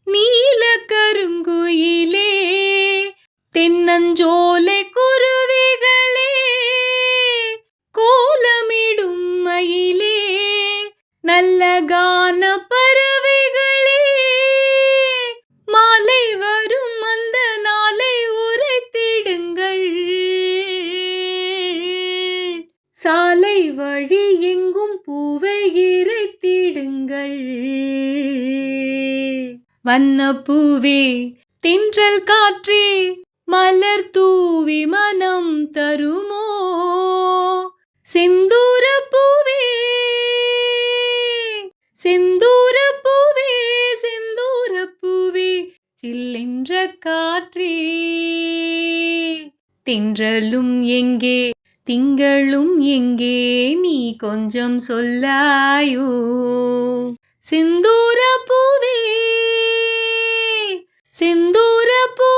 நீல கருங்குயிலே தென்னஞ்சோலை குருவிகளே கோலமிடும் மயிலே நல்ல கான பறவைகளே மாலை வரும் அந்த நாளை உரைத்திடுங்கள். சாலை வழி எங்கும் பூவை இறைத்திடுங்கள். வண்ணப்பூவே தென்றல் காற்றே மலர் தூவி மனம் தருமோ? செந்தூர பூவே செந்தூர பூவே செந்தூர பூவே சில்லென்ற காற்றே தென்றலும் எங்கே திங்களும் எங்கே நீ கொஞ்சம் சொல்லாயோ? செந்தூர பூவே செந்தூர பூ